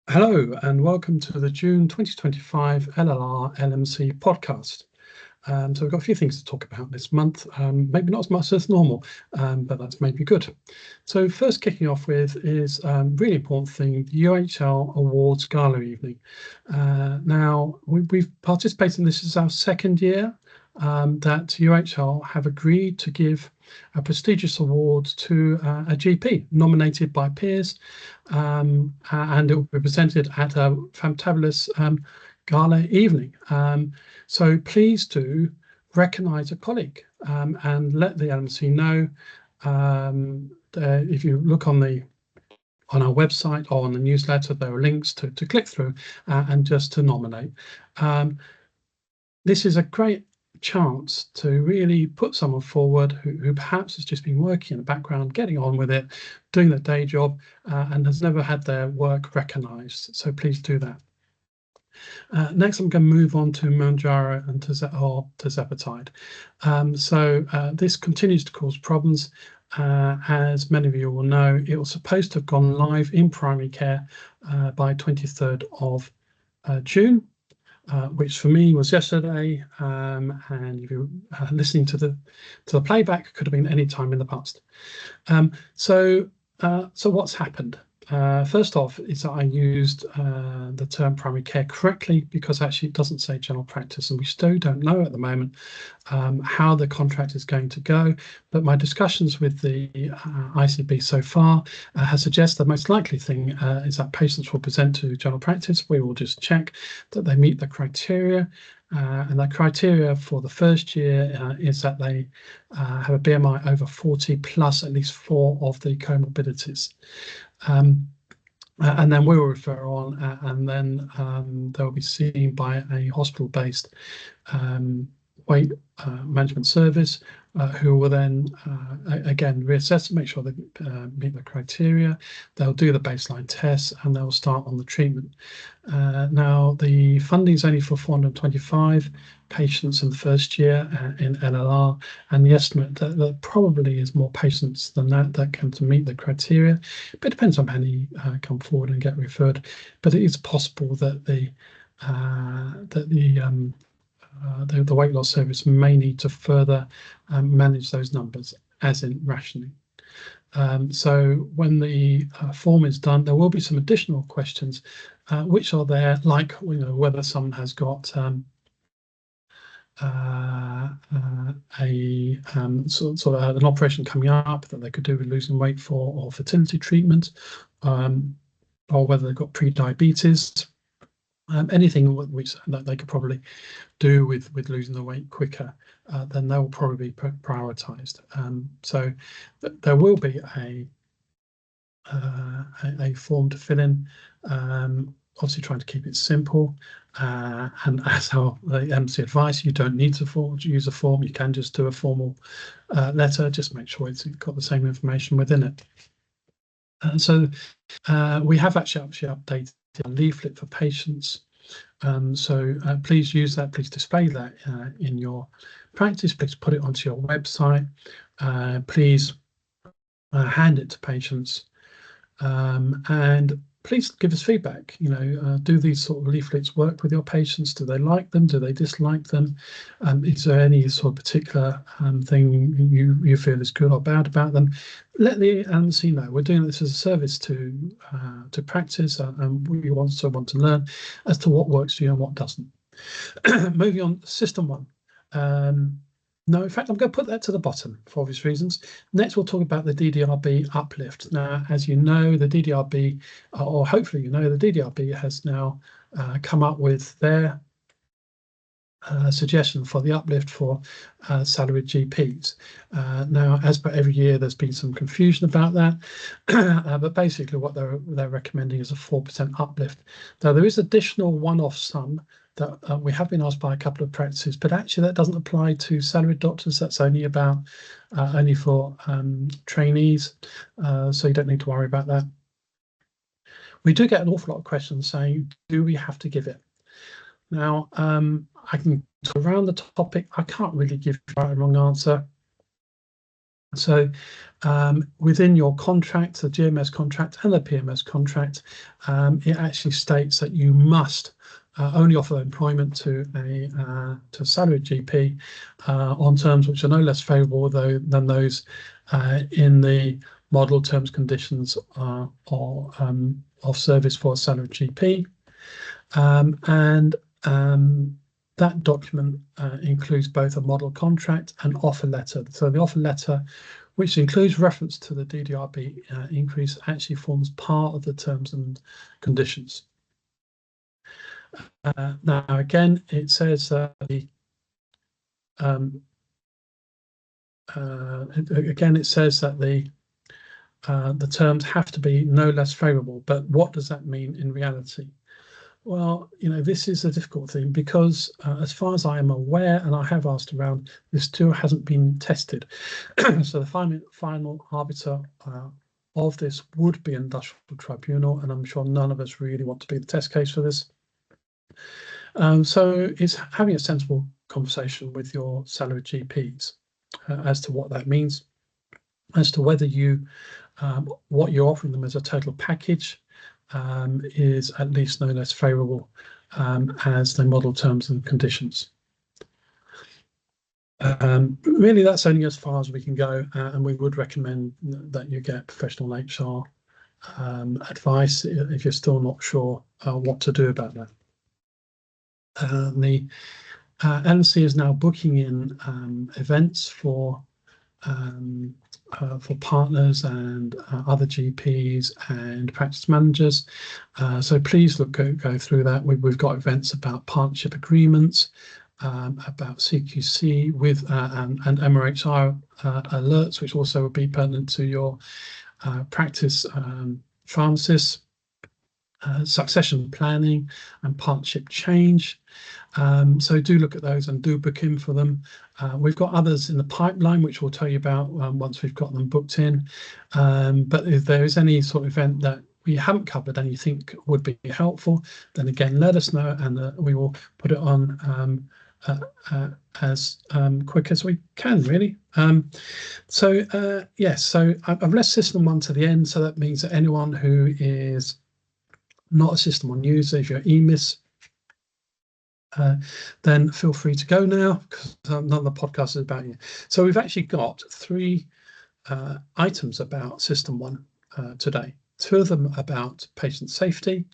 Hello and welcome to the June 2025 LLR LMC Podcast. So we've got a few things to talk about this month, maybe not as much as normal, but that's maybe good. So first kicking off with is a really important thing, the UHL Awards Gala evening. Now, we've participated in this as our second year that UHL have agreed to give a prestigious award to a GP nominated by peers, and it will be presented at a fantabulous gala evening. So please do recognise a colleague and let the LMC know. If you look on our website or on the newsletter, there are links to click through and just to nominate. This is a great chance to really put someone forward who perhaps has just been working in the background, getting on with it, doing their day job, and has never had their work recognised. So please do that. Next, I'm going to move on to Mounjaro and tirzepatide. This continues to cause problems. As many of you will know, it was supposed to have gone live in primary care by 23rd of June. Which for me was yesterday, and if you're listening to the playback, could have been any time in the past. So what's happened? First off, is that I used the term primary care correctly, because actually it doesn't say general practice, and we still don't know at the moment how the contract is going to go. But my discussions with the ICB so far has suggested the most likely thing is that patients will present to general practice. We will just check that they meet the criteria. And the criteria for the first year is that they have a BMI over 40 plus at least 4 of the comorbidities. And then we will refer on, and then they'll be seen by a hospital-based weight management service, who will then again reassess to make sure they meet the criteria. They'll do the baseline tests and they'll start on the treatment. Now, the funding is only for 425 patients in the first year in LLR, and the estimate that there probably is more patients than that come to meet the criteria, but it depends on how many come forward and get referred. But it is possible that the weight loss service may need to further manage those numbers, as in rationing. So when the form is done, there will be some additional questions which are there, like whether someone has got sort of an operation coming up that they could do with losing weight for, or fertility treatment, or whether they've got pre-diabetes. Anything which that they could probably do with losing the weight quicker, then they will probably be prioritised. So there will be a form to fill in, obviously trying to keep it simple. And as the MC advice, you don't need to use a form. You can just do a formal letter. Just make sure it's got the same information within it. So we have actually updated a leaflet for patients. So please use that, please display that in your practice, please put it onto your website, please hand it to patients, and please give us feedback. Do these sort of leaflets work with your patients? Do they like them? Do they dislike them? Is there any sort of particular thing you feel is good or bad about them? Let the LMC know. We're doing this as a service to practice, and we want to learn as to what works for you and what doesn't. Moving on, system one. No, in fact, I'm going to put that to the bottom for obvious reasons. Next, we'll talk about the DDRB uplift. Now, as you know, the DDRB, or hopefully you know, the DDRB has now come up with their suggestion for the uplift for salaried GPs. Now, as per every year, there's been some confusion about that, but basically what they're recommending is a 4% uplift. Now, there is additional one-off sum that we have been asked by a couple of practices, but actually that doesn't apply to salaried doctors. That's only for trainees, so you don't need to worry about that. We do get an awful lot of questions saying, do we have to give it? Now, I can talk around the topic. I can't really give you a right or wrong answer. So within your contract, the GMS contract and the PMS contract, it actually states that you must only offer employment to a salaried GP on terms which are no less favourable than those in the model terms conditions or of service for a salaried GP, and that document includes both a model contract and offer letter. So the offer letter, which includes reference to the DDRB increase, actually forms part of the terms and conditions. Now, again, it says that the terms have to be no less favourable. But what does that mean in reality? Well, this is a difficult thing because as far as I am aware, and I have asked around, this still hasn't been tested. So the final arbiter of this would be an industrial tribunal, and I'm sure none of us really want to be the test case for this. So it's having a sensible conversation with your salaried GPs as to what that means, as to whether what you're offering them as a total package is at least no less favourable as the model terms and conditions. Really, that's only as far as we can go, and we would recommend that you get professional HR advice if you're still not sure what to do about that. The LMC is now booking in events for partners and other GPs and practice managers. So please go through that. We've got events about partnership agreements, about CQC with and MRHR alerts, which also will be pertinent to your practice pharmacists. Succession planning and partnership change. So do look at those and do book in for them. We've got others in the pipeline, which we'll tell you about once we've got them booked in. But if there is any sort of event that we haven't covered and you think would be helpful, then again, let us know, and we will put it on as quick as we can, really. Yes, so I've left System 1 to the end, so that means that anyone who is not a System 1 user, if you're EMIS, then feel free to go now, because none of the podcast is about you. So we've actually got 3 items about System 1 today. 2 of them about patient safety,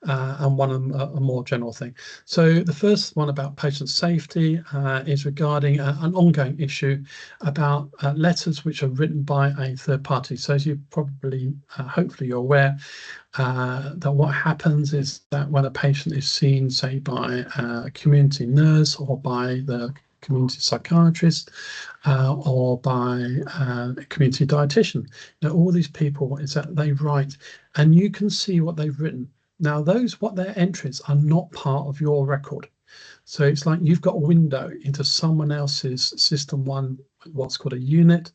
and one of them a more general thing. So the first one about patient safety is regarding an ongoing issue about letters which are written by a third party. So as you probably, hopefully you're aware, that what happens is that when a patient is seen, say, by a community nurse or by the community psychiatrist or by a community dietitian, all these people, is that they write, and you can see what they've written. Now, what their entries are not part of your record. So it's like you've got a window into someone else's System 1, what's called a unit,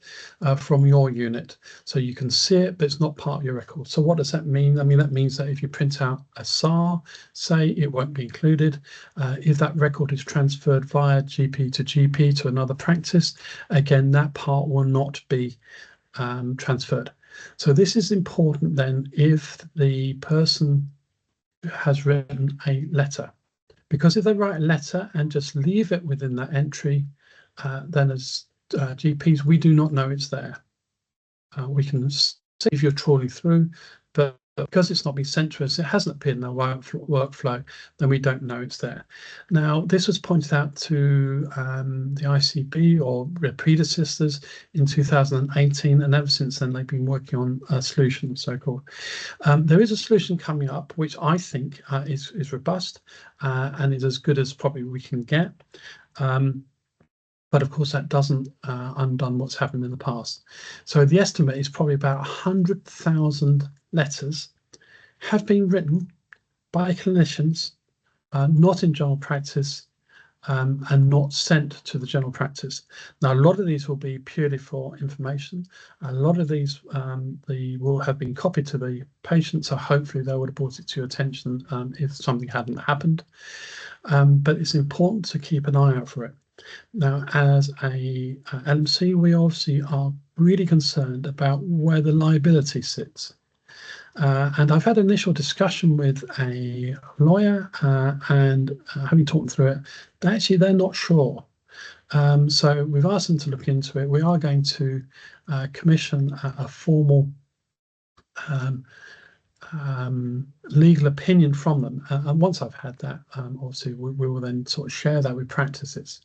from your unit. So you can see it, but it's not part of your record. So what does that mean? I mean, that means that if you print out a SAR, say, it won't be included. If that record is transferred via GP to another practice, again, that part will not be transferred. So this is important then if the person has written a letter. Because if they write a letter and just leave it within that entry, then as GPs, we do not know it's there. We can see if you're trawling through, but because it's not been sent to us, it hasn't appeared in our workflow, then we don't know it's there. Now, this was pointed out to the ICB or their predecessors in 2018, and ever since then they've been working on a solution, so-called. There is a solution coming up, which I think is robust and is as good as probably we can get. But of course, that doesn't undone what's happened in the past. So the estimate is probably about 100,000 letters have been written by clinicians, not in general practice, and not sent to the general practice. Now, a lot of these will be purely for information. A lot of these will have been copied to the patient, so hopefully they would have brought it to your attention if something hadn't happened. But it's important to keep an eye out for it. Now, as a LMC, we obviously are really concerned about where the liability sits. And I've had an initial discussion with a lawyer, and having talked through it, they're not sure. So we've asked them to look into it. We are going to commission a formal legal opinion from them. And once I've had that, obviously we will then sort of share that with practices.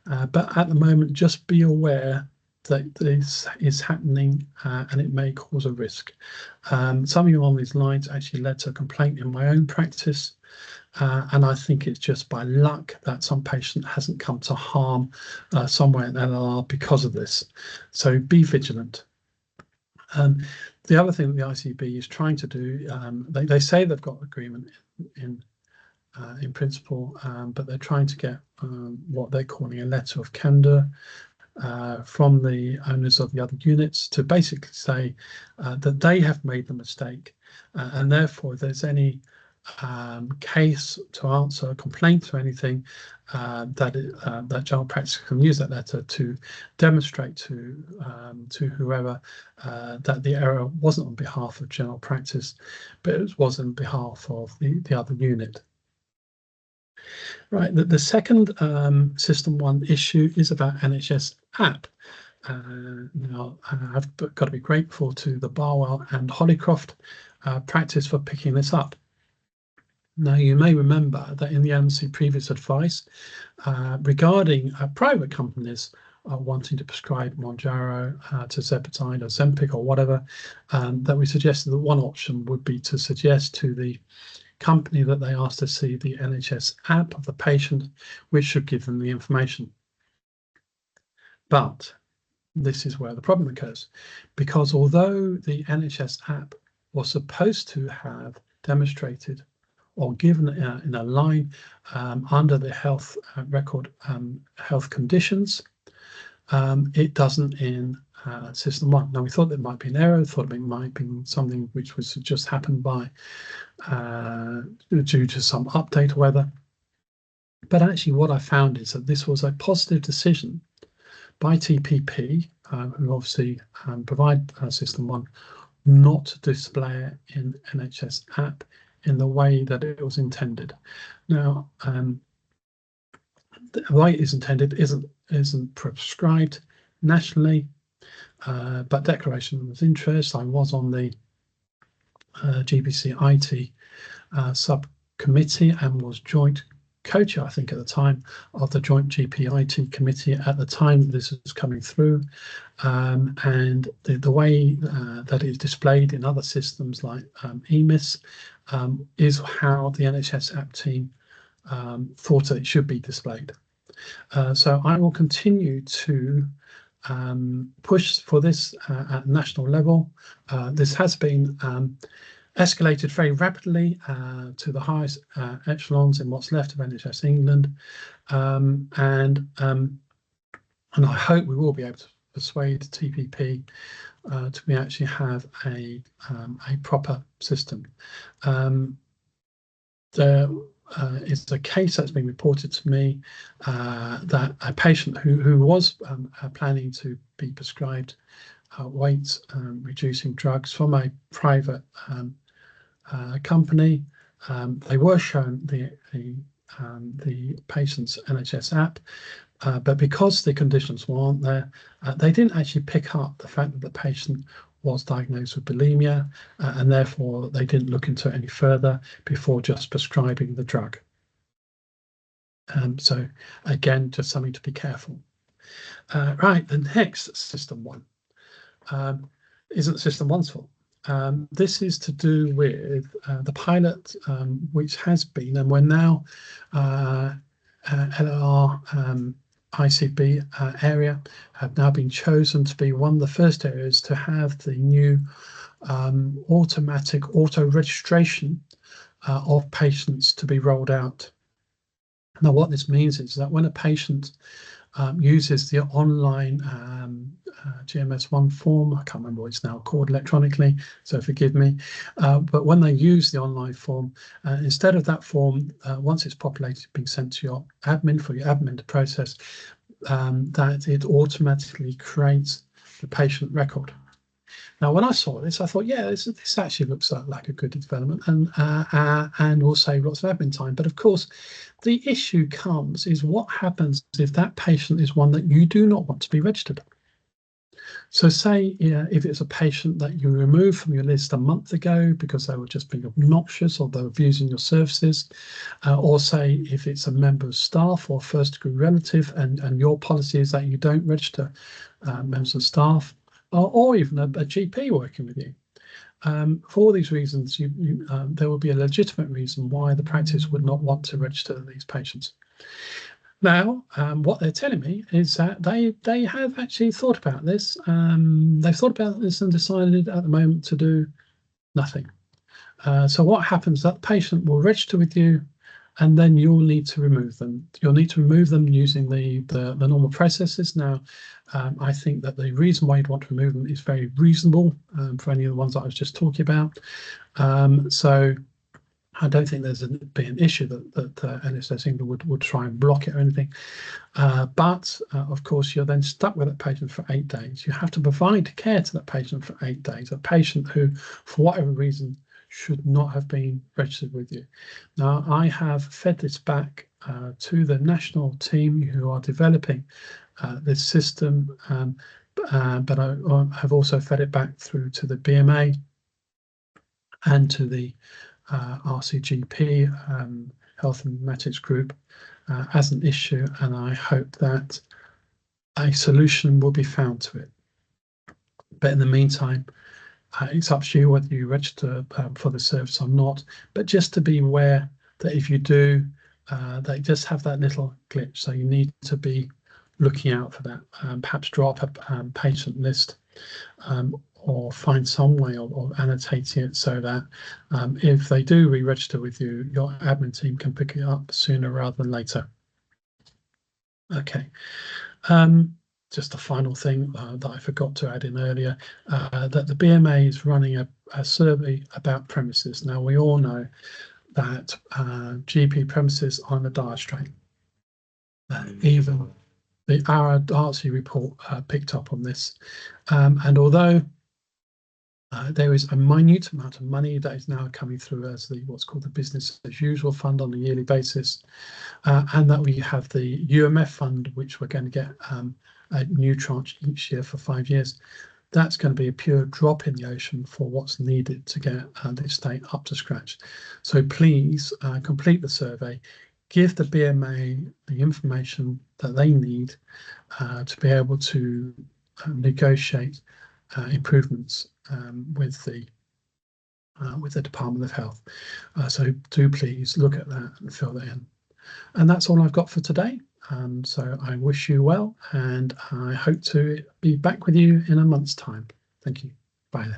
But at the moment, just be aware that this is happening and it may cause a risk. Something along these lines actually led to a complaint in my own practice. And I think it's just by luck that some patient hasn't come to harm somewhere in LLR because of this. So be vigilant. The other thing that the ICB is trying to do, they say they've got agreement in principle, but they're trying to get what they're calling a letter of candor from the owners of the other units to basically say that they have made the mistake, and therefore if there's any case to answer a complaint or anything, that general practice can use that letter to demonstrate to whoever that the error wasn't on behalf of general practice, but it was on behalf of the other unit. Right, the second System 1 issue is about NHS app. Now, I've got to be grateful to the Barwell and Hollycroft practice for picking this up. Now, you may remember that in the LMC previous advice regarding private companies wanting to prescribe Mounjaro, tirzepatide or Ozempic or whatever, that we suggested that one option would be to suggest to the company that they asked to see the NHS app of the patient, which should give them the information. But this is where the problem occurs, because although the NHS app was supposed to have demonstrated or given in a line under the health record health conditions, it doesn't in System 1. Now, we thought there might be an error, thought it might be something which was just happened by due to some update or whatever. But actually what I found is that this was a positive decision by TPP, who obviously provide System 1, not to display it in NHS app in the way that it was intended. Now, the way it is intended isn't prescribed nationally, but declaration of interest. I was on the GBC IT subcommittee and was joint co-chair, I think, at the time of the joint GP IT committee at the time this was coming through, and the way that it's displayed in other systems like EMIS is how the NHS app team thought that it should be displayed. So I will continue to push for this at national level. This has been escalated very rapidly to the highest echelons in what's left of NHS England, and I hope we will be able to persuade TPP to actually have a proper system. There is a case that's been reported to me that a patient who was planning to be prescribed weight reducing drugs from a private company, they were shown the patient's NHS app, but because the conditions weren't there, they didn't actually pick up the fact that the patient was diagnosed with bulimia, and therefore they didn't look into it any further before just prescribing the drug. So again, just something to be careful. Right, the next System 1 isn't System 1's fault. This is to do with the pilot, which has been, and we're now LLR ICB area have now been chosen to be one of the first areas to have the new automatic auto registration of patients to be rolled out. Now, what this means is that when a patient uses the online GMS1 form. I can't remember what it's now called electronically, so forgive me. But when they use the online form, instead of that form, once it's populated, being sent to your admin for your admin to process, that it automatically creates the patient record. Now, when I saw this, I thought, yeah, this actually looks like a good development, and will save lots of admin time. But of course, the issue comes is what happens if that patient is one that you do not want to be registered. So say if it's a patient that you removed from your list a month ago because they were just being obnoxious or they were abusing your services, or say if it's a member of staff or first degree relative and your policy is that you don't register members of staff, or even a GP working with you. For all these reasons, there will be a legitimate reason why the practice would not want to register these patients. Now, what they're telling me is that they have actually thought about this. They've thought about this and decided at the moment to do nothing. So what happens, that patient will register with you, and then you'll need to remove them. You'll need to remove them using the normal processes. Now, I think that the reason why you'd want to remove them is very reasonable for any of the ones that I was just talking about. So I don't think there's be an issue that NHS England would try and block it or anything. But of course, you're then stuck with that patient for 8 days. You have to provide care to that patient for 8 days, a patient who, for whatever reason, should not have been registered with you. Now, I have fed this back to the national team who are developing this system, but I have also fed it back through to the BMA and to the RCGP Health Informatics Group as an issue, and I hope that a solution will be found to it. But in the meantime, it's up to you whether you register for the service or not, but just to be aware that if you do, they just have that little glitch. So you need to be looking out for that. Perhaps drop a patient list or find some way of annotating it so that if they do re-register with you, your admin team can pick it up sooner rather than later. Okay. Just a final thing that I forgot to add in earlier, that the BMA is running a survey about premises. Now, we all know that GP premises are on a dire strain. Even our Darcy report picked up on this. And although there is a minute amount of money that is now coming through as what's called the business as usual fund on a yearly basis, and that we have the UMF fund, which we're going to get a new tranche each year for 5 years. That's going to be a pure drop in the ocean for what's needed to get the estate up to scratch. So please complete the survey, give the BMA the information that they need to be able to negotiate improvements with the Department of Health. So do please look at that and fill that in. And that's all I've got for today. So I wish you well, and I hope to be back with you in a month's time. Thank you. Bye then.